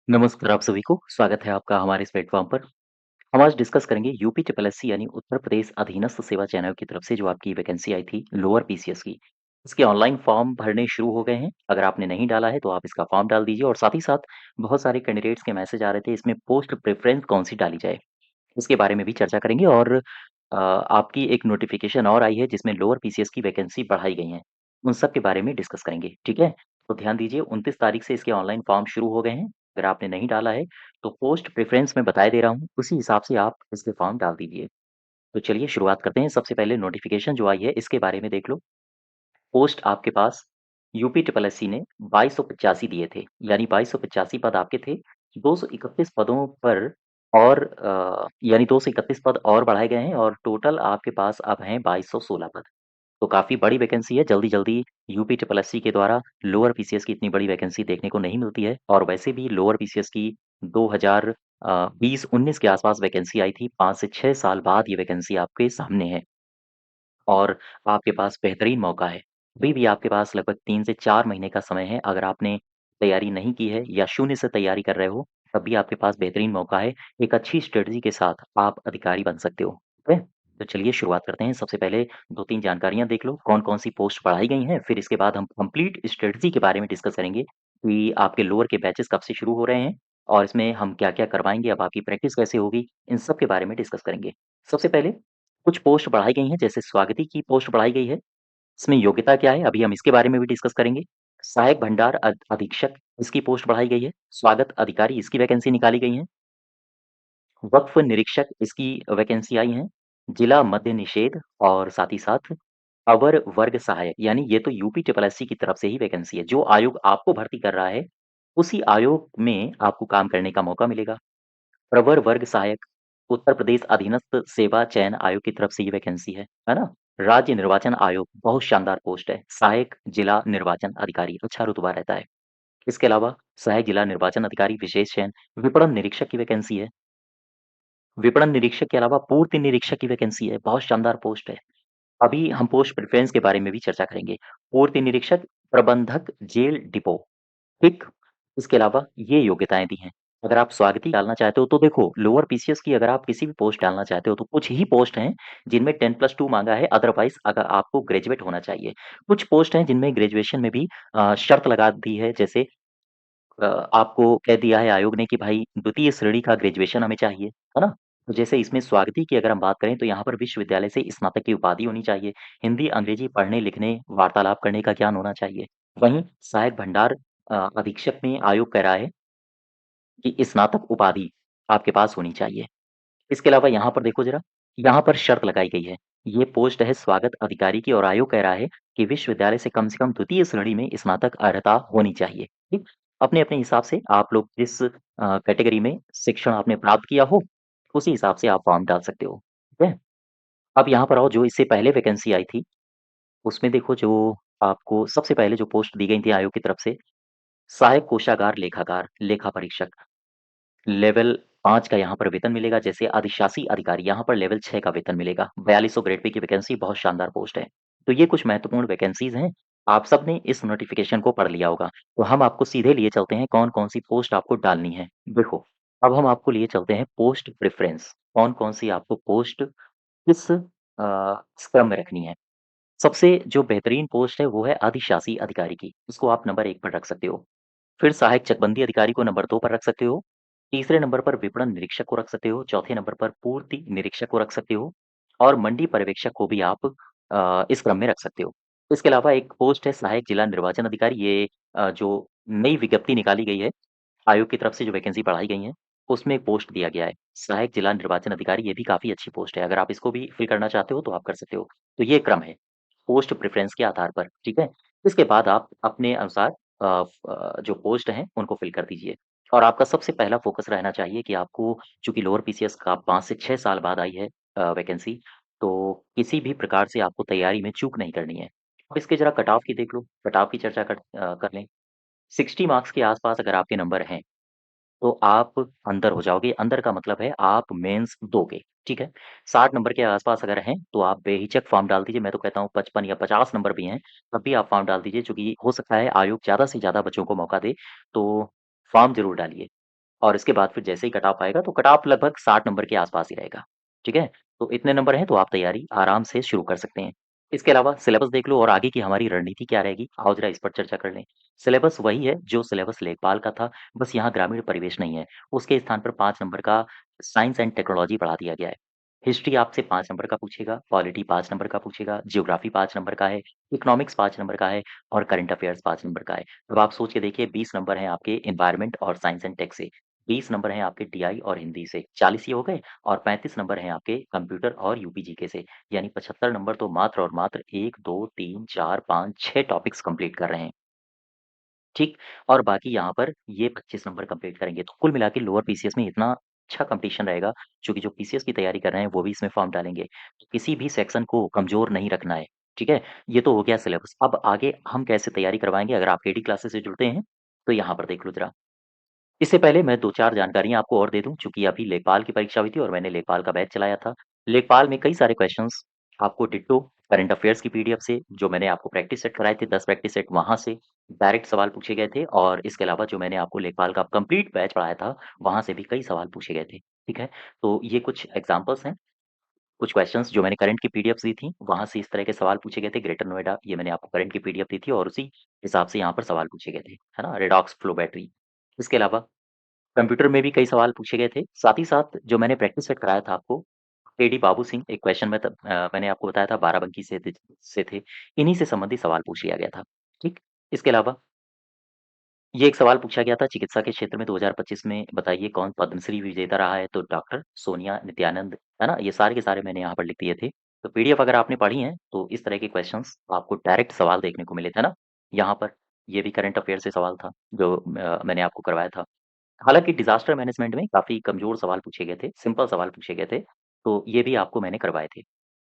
नमस्कार आप सभी को, स्वागत है आपका हमारे इस प्लेटफ़ॉर्म पर। हम आज डिस्कस करेंगे यूपी ट्रिपल एससी यानी उत्तर प्रदेश अधीनस्थ सेवा चयन आयोग की तरफ से जो आपकी वैकेंसी आई थी लोअर पीसीएस की। इसके ऑनलाइन फॉर्म भरने शुरू हो गए हैं। अगर आपने नहीं डाला है तो आप इसका फॉर्म डाल दीजिए और साथ ही साथ बहुत सारे कैंडिडेट्स के मैसेज आ रहे थे इसमें पोस्ट प्रेफ़रेंस कौन-सी डाली जाए? इसके बारे में भी चर्चा करेंगे और आपकी एक नोटिफ़िकेशन और आई है जिसमें लोअर पीसीएस की वैकेंसी बढ़ाई गई हैं। उन सब के बारे में डिस्कस करेंगे, ठीक है? तो ध्यान दीजिए 29 तारीख से इसके ऑनलाइन फॉर्म शुरू हो गए हैं। अगर आपने नहीं डाला है तो पोस्ट प्रेफ़रेंस मैं बताए दे रहा हूँ, उसी हिसाब से आप इसके फॉर्म डाल दीजिए। तो चलिए शुरुआत करते हैं। सबसे पहले नोटिफ़िकेशन जो आई है इसके बारे में देख लो। पोस्ट आपके पास यूपी ट्रिपल एससी ने 2285 दिए थे, यानी 2285 पद आपके थे। 231 पदों पर और यानी 231 पद और बढ़ाए गए हैं और टोटल आपके पास अब हैं 2216 पद। तो काफ़ी बड़ी वैकेंसी है, जल्दी-जल्दी यूपी ट्रिपल एससी के द्वारा लोअर पीसीएस की इतनी बड़ी वैकेंसी देखने को नहीं मिलती है और वैसे भी लोअर पीसीएस की 2020-19 के आसपास वैकेंसी आई थी, 5 से 6 साल बाद ये वैकेंसी आपके सामने है। और आपके पास बेहतरीन मौका है। अभी भी आपके पास लगभग 3 से 4 महीने का समय है, अगर आपने तैयारी नहीं की है या शून्य से तैयारी कर रहे हो, तब भी आपके पास बेहतरीन मौका है। एक अच्छी स्ट्रैटेजी के साथ आप अधिकारी बन सकते हो, ठीक है? तो चलिए शुरुआत करते हैं। सबसे पहले 2-3 जानकारियाँ देख लो, कौन-कौन सी पोस्ट बढ़ाई गई हैं, फिर इसके बाद हम कंप्लीट स्ट्रैटेजी के बारे में डिस्कस करेंगे कि आपके लोअर के बैचेज़ कब से शुरू हो रहे हैं और इसमें हम क्या-क्या करवाएँगे, अब आपकी प्रैक्टिस कैसे होगी, इन सब के बारे में डिस्कस करेंगे। सबसे पहले कुछ पोस्ट बढ़ाई गई हैं, जैसे स्वागती की पोस्ट बढ़ाई गई है। इसमें योग्यता क्या है? अभी हम इसके बारे में भी डिस्कस करेंगे। सहायक भंडार अधीक्षक इसकी पोस्ट बढ़ाई गई है। स्वागत अधिकारी इसकी वैकेंसी निकाली गई है। वक्फ निरीक्षक इसकी वैकेंसी आई है। जिला मद्य निषेध और साथ ही साथ अवर वर्ग सहायक यानी ये तो यूपी ट्रिपल एससी की तरफ से ही वैकेंसी है। जो आयोग आपको भर्ती कर रहा है, उसी आयोग में आपको काम करने का मौका मिलेगा। प्रवर वर्ग सहायक उत्तर प्रदेश अधीनस्थ सेवा चयन आयोग की तरफ से ये वैकेंसी है ना? राज्य निर्वाचन आयोग बहुत शानदार पोस्ट है। सहायक जिला निर्वाचन अधिकारी अच्छा रुतबा रहता है। इसके अलावा सहायक जिला निर्वाचन अधिकारी विशेष चयन विपणन निरीक्षक की वैकेंसी है। विपणन निरीक्षक के अलावा पूर्ति निरीक्षक की वैकेंसी है, बहुत शानदार पोस्ट है। अभी हम पोस्ट प्रेफ़रेंस के बारे में भी चर्चा करेंगे। पूर्ति निरीक्षक, प्रबंधक जेल डिपो, ठीक? इसके अलावा ये योग्यताएँ दी हैं। अगर आप स्वागती डालना चाहते हो तो देखो लोअर पीसीएस की अगर आप किसी भी पोस्ट डालना चाहते हो तो कुछ ही पोस्ट हैं जिनमें 10+2 माँगा है, अदरवाइज़ अगर आपको ग्रेजुएट होना चाहिए। कुछ पोस्ट हैं जिनमें ग्रेजुएशन में भी शर्त लगा दी है, जैसे आपको कह दिया है आयोग ने कि भाई द्वितीय श्रेणी का ग्रेजुएशन हमें चाहिए, है ना? तो जैसे इसमें स्वागती की अगर हम बात करें तो यहाँ पर विश्वविद्यालय से स्नातक की उपाधि होनी चाहिए। हिंदी, अंग्रेजी पढ़ने-लिखने, वार्तालाप करने का ज्ञान होना चाहिए। वहीं सहायक भंडार अधीक्षक में आयोग कह रहा है कि स्नातक उपाधि आपके पास होनी चाहिए। इसके अलावा यहाँ पर देखो ज़रा, यहाँ पर शर्त लगाई गई है। ये पोस्ट है स्वागत अधिकारी की और आयोग कह रहा है कि विश्वविद्यालय से कम द्वितीय श्रेणी में स्नातक अर्हता होनी चाहिए, ठीक? अपने-अपने हिसाब से आप लोग जिस कैटेगरी में शिक्षण आपने प्राप्त किया हो, उसी हिसाब से आप फॉर्म डाल सकते हो, ठीक है? अब यहाँ पर आओ जो इससे पहले वैकेंसी आई थी, उसमें देखो जो आपको सबसे पहले जो पोस्ट दी गई थी आयोग की तरफ से, सहायक कोषागार लेखाकार, लेखा परीक्षक। लेवल 5 का यहाँ पर वेतन मिलेगा, जैसे अधिशासी अधिकारी यहाँ पर लेवल 6 का वेतन मिलेगा। 4200 ग्रेड पे की वैकेंसी बहुत शानदार पोस्ट है। तो ये कुछ महत्वपूर्ण वैकेंसीज़ हैं। आप सबने इस नोटिफ़िकेशन को पढ़ लिया होगा। तो हम आपको सीधे लिए चलते हैं कौन-कौन सी पोस्ट आपको डालनी है। देखो, अब हम आपको लिए चलते हैं पोस्ट प्रेफ़रेंस। कौन-कौन सी आपको पोस्ट किस क्रम में रखनी है। सबसे जो बेहतरीन पोस्ट है वो है अधिशासी अधिकारी की। इसको आप नंबर 1 पर रख सकते हो। फिर सहायक चकबंदी अधिकारी को नंबर 2 पर रख सकते हो। तीसरे नंबर पर विपणन निरीक्षक को रख सकते हो। चौथे नंबर पर पूर्ति निरीक्षक को रख सकते हो और मंडी पर्यवेक्षक को भी आप इस क्रम में रख सकते हो। इसके अलावा एक पोस्ट है सहायक जिला निर्वाचन अधिकारी, ये जो नई विज्ञप्ति निकाली गई है, आयोग की तरफ से जो वैकेंसी बढ़ाई गई हैं, उसमें एक पोस्ट दिया गया है। सहायक जिला निर्वाचन अधिकारी ये भी काफ़ी अच्छी पोस्ट है। अगर आप इसको भी फिल करना चाहते हो तो आप कर सकते हो। तो ये क्रम है, पोस्ट प्रेफ़रेंस के आधार पर, ठीक है? इसके बाद आप अपने अनुसार जो पोस्ट हैं, उनको फिल कर दीजिए और आपका सबसे पहला फ़ोकस रहना चाहिए कि आपको चूँकि लोअर पीसीएस का 5 से 6 साल बाद आई है वैकेंसी, तो किसी भी प्रकार से आपको तैयारी में चूक नहीं करनी है। अब इसके ज़रा कट ऑफ की देख लो, कट ऑफ की चर्चा कर लें। 60 मार्क्स के आस-पास अगर आपके नंबर हैं, तो आप अंदर हो जाओगे। अंदर का मतलब है आप मेंस दोगे, ठीक है? 60 नंबर के आस-पास अगर हैं, तो आप बेहिचक फ़ॉर्म डाल दीजिए। मैं तो कहता हूँ 55 या 50 नंबर भी हैं, तब भी आप फ़ॉर्म डाल दीजिए, चूँकि हो सकता है आयोग ज़्यादा से ज़्यादा बच्चों को मौका दे, तो फ़ॉर्म ज़रूर डालिए। और इसके बाद फिर जैसे ही कट ऑफ आएगा तो कट ऑफ लगभग 60 नंबर के आस-पास ही रहेगा, ठीक है? तो इतने नंबर हैं तो आप तैयारी आराम से शुरू कर सकते हैं। इसके अलावा सिलेबस देख लो और आगे की हमारी रणनीति क्या रहेगी, आओ ज़रा इस पर चर्चा कर लें। सिलेबस वही है जो सिलेबस लेखपाल का था, बस यहाँ ग्रामीण परिवेश नहीं है। उसके स्थान पर 5 नंबर का साइंस एंड टेक्नोलॉजी बढ़ा दिया गया है। हिस्ट्री आपसे 5 नंबर का पूछेगा, पॉलिटी 5 नंबर का पूछेगा, ज्योग्राफी 5 नंबर का है, इकोनॉमिक्स 5 नंबर का है और करंट अफेयर्स 5 नंबर का है। अब आप सोच के देखिए 20 नंबर हैं आपके एनवायरनमेंट और साइंस एंड टेक से, 20 नंबर हैं आपके टीआई और हिंदी से, 40 ये हो गए और 35 नंबर हैं आपके कंप्यूटर और यूपी जीके से, यानी 75 नंबर तो मात्र और मात्र 1, 2, 3, 4, 5, 6 टॉपिक्स कंप्लीट कर रहे हैं। ठीक, और बाकी यहाँ पर ये 25 नंबर कंप्लीट करेंगे। तो कुल मिला के लोअर पीसीएस में इतना अच्छा कॉम्पिटिशन रहेगा, चूँकि जो पीसीएस की तैयारी कर रहे हैं, वो भी इसमें फॉर्म डालेंगे। तो किसी भी सेक्शन को कमज़ोर नहीं रखना है, ठीक है? ये तो हो गया सिलेबस। अब आगे हम कैसे तैयारी करवाएँगे, अगर आप केडी क्लासेस से जुड़ते हैं, तो यहाँ पर देख लो ज़रा। इससे पहले मैं 2-4 जानकारियाँ आपको और दे दूँ, चूँकि अभी लेखपाल की परीक्षा हुई थी और मैंने लेखपाल का बैच चलाया था। लेखपाल में कई सारे क्वेश्चन्स आपको डिट्टो करंट अफ़ेयर्स की पीडीएफ से, जो मैंने आपको प्रैक्टिस सेट कराए थे, 10 प्रैक्टिस सेट वहाँ से डायरेक्ट सवाल पूछे गए थे और इसके अलावा जो मैंने आपको लेखपाल का कंप्लीट बैच पढ़ाया था, वहाँ से भी कई सवाल पूछे गए थे, ठीक है? तो ये कुछ एग्ज़ाम्पल्स हैं, कुछ क्वेश्चन्स जो मैंने करंट की पीडीएफ्स दी थी, वहाँ से इस तरह के सवाल पूछे गए थे। ग्रेटर नोएडा, ये मैंने आपको करंट की पीडीएफ दी थी और उसी हिसाब से यहाँ पर सवाल पूछे गए थे, है ना? Redox flow battery. इसके अलावा कंप्यूटर में भी कई सवाल पूछे गए थे। साथ ही साथ जो मैंने प्रैक्टिस सेट कराया था आपको, टेडी बाबू सिंह एक क्वेश्चन में मैंने आपको बताया था बाराबंकी से थे। इन्हीं से संबंधित सवाल पूछ लिया गया था। ठीक? इसके अलावा ये एक सवाल पूछा गया था चिकित्सा के क्षेत्र में 2025 में बताइए कौन पद्मश्री विजेता रहा है? तो डॉक्टर सोनिया नित्यानंद, है ना? ये सारे के सारे मैंने यहाँ पर लिख दिए थे। तो पीडीएफ अगर आपने पढ़ी हैं, तो इस तरह के क्वेश्चन्स आपको डायरेक्ट सवाल देखने को मिले थे ना, यहाँ पर। ये भी करंट अफेयर से सवाल था, जो मैंने आपको करवाया था। हालाँकि डिज़ास्टर मैनेजमेंट में काफ़ी कमज़ोर सवाल पूछे गए थे, सिंपल सवाल पूछे गए थे, तो ये भी आपको मैंने करवाए थे।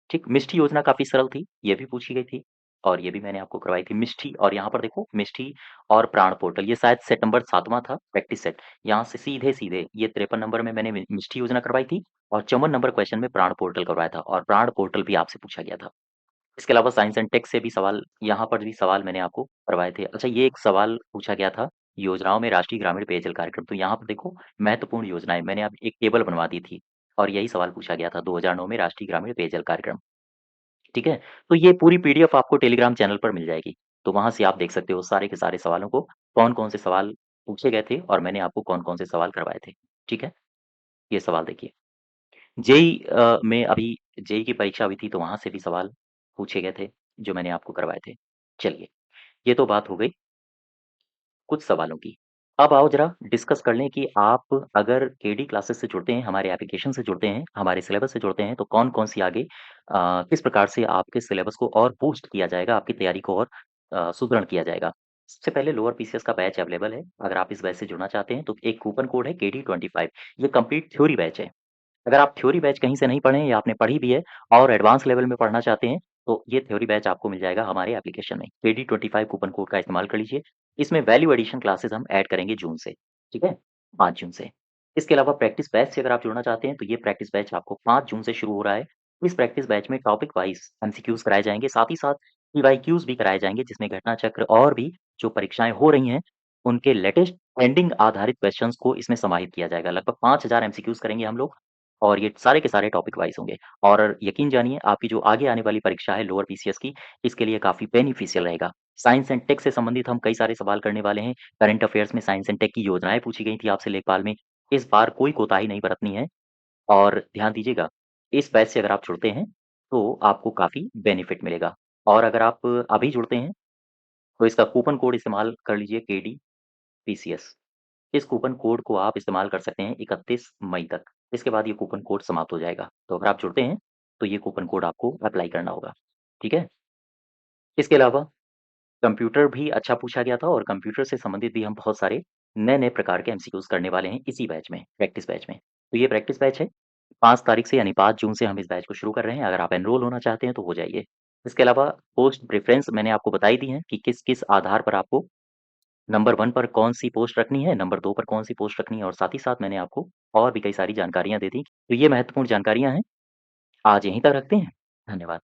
ठीक, मिष्टी योजना काफ़ी सरल थी, ये भी पूछी गई थी और ये भी मैंने आपको करवाई थी। मिष्टी और यहाँ पर देखो मिष्टी और प्राण पोर्टल, ये शायद सेट नंबर 7वाँ था, प्रैक्टिस सेट। यहाँ से सीधे-सीधे ये 53 नंबर में मैंने मिष्टी योजना करवाई थी और 54 नंबर क्वेश्चन में प्राण पोर्टल करवाया था और प्राण पोर्टल भी आपसे पूछा गया था। इसके अलावा साइंस एंड टेक से भी सवाल, यहाँ पर भी सवाल मैंने आपको करवाए थे। अच्छा, ये एक सवाल पूछा गया था, योजनाओं में राष्ट्रीय ग्रामीण पेयजल कार्यक्रम। तो यहाँ पर देखो महत्वपूर्ण योजनाएँ, मैंने अब एक टेबल बनवा दी थी और यही सवाल पूछा गया था 2009 में राष्ट्रीय ग्रामीण पेयजल कार्यक्रम। ठीक है? तो ये पूरी पीडीएफ आपको टेलीग्राम चैनल पर मिल जाएगी। तो वहाँ से आप देख सकते हो सारे के सारे सवालों को, कौन-कौन से सवाल पूछे गए थे और मैंने आपको कौन-कौन से सवाल करवाए थे। ठीक है? ये सवाल देखिए। जेईई में अभी जेईई की परीक्षा हुई थी तो वहाँ से भी सवाल पूछे गए थे, जो मैंने आपको करवाए थे। चलिए, ये तो बात हो गई कुछ सवालों की। अब आओ ज़रा डिस्कस कर लें कि आप अगर केडी क्लासेस से जुड़ते हैं, हमारे एप्लीकेशन से जुड़ते हैं, हमारे सिलेबस से जुड़ते हैं, तो कौन-कौन सी आगे किस प्रकार से आपके सिलेबस को और बूस्ट किया जाएगा, आपकी तैयारी को और सुदृढ़ किया जाएगा। सबसे पहले लोअर पीसीएस का बैच अवेलेबल है। अगर आप इस बैच से जुड़ना चाहते हैं, तो एक कूपन कोड है केडी 25, ये कंप्लीट थ्योरी बैच है। अगर आप थ्योरी बैच कहीं से नहीं पढ़े हैं या आपने पढ़ी भी है और एडवांस लेवल में पढ़ना चाहते हैं, तो ये थ्योरी बैच आपको मिल जाएगा हमारे एप्लीकेशन में। केडी 25 कूपन कोड का इस्तेमाल कर लीजिए। इसमें वैल्यू एडिशन क्लासेस हम ऐड करेंगे जून से, ठीक है? 5 जून से। इसके अलावा प्रैक्टिस बैच से अगर आप जुड़ना चाहते हैं, तो ये प्रैक्टिस बैच आपको 5 जून से शुरू हो रहा है। इस प्रैक्टिस बैच में टॉपिक वाइज़ एमसीक्यूज़ कराए जाएँगे, साथ ही साथ पीवाईक्यूज़ भी कराए जाएँगे, जिसमें घटना चक्र और भी जो परीक्षाएँ हो रही हैं, उनके लेटेस्ट ट्रेंडिंग आधारित क्वेश्चन्स को इसमें समाहित किया जाएगा। लगभग 5000 एमसीक्यूज़ करेंगे हम लोग और ये सारे के सारे टॉपिक वाइज़ होंगे और यकीन जानिए आपकी जो आगे आने वाली परीक्षा है लोअर पीसीएस की, इसके लिए काफ़ी बेनिफिशियल रहेगा। साइंस एंड टेक से संबंधित हम कई सारे सवाल करने वाले हैं। करंट अफेयर्स में साइंस एंड टेक की योजनाएँ पूछी गई थी आपसे लेखपाल में। इस बार कोई कोताही नहीं बरतनी है और ध्यान दीजिएगा, इस बैच से अगर आप जुड़ते हैं, तो आपको काफ़ी बेनिफिट मिलेगा और अगर आप अभी जुड़ते हैं, तो इसका कूपन कोड इस्तेमाल कर लीजिए केडी पीसीएस। इस कूपन कोड को आप इस्तेमाल कर सकते हैं 31 मई तक। इसके बाद ये कूपन कोड समाप्त हो जाएगा। तो अगर आप जुड़ते हैं, तो ये कूपन कोड आपको अप्लाई करना होगा। ठीक है? इसके अलावा कंप्यूटर भी अच्छा पूछा गया था और कंप्यूटर से संबंधित भी हम बहुत सारे नए-नए प्रकार के एमसीक्यूज़ करने वाले हैं इसी बैच में, प्रैक्टिस बैच में। तो ये प्रैक्टिस बैच है, 5 तारीख से यानी 5 जून से हम इस बैच को शुरू कर रहे हैं। अगर आप एनरोल होना चाहते हैं, तो हो जाइए। इसके अलावा पोस्ट प्रेफ़रेंस मैंने आपको बता ही दी है कि किस-किस आधार पर आपको नंबर 1 पर कौन-सी पोस्ट रखनी है, नंबर 2 पर कौन-सी पोस्ट रखनी है और साथ ही साथ मैंने आपको और भी कई सारी जानकारियाँ दे दी। तो ये महत्वपूर्ण जानकारियाँ हैं। आज यहीं तक रखते हैं। धन्यवाद।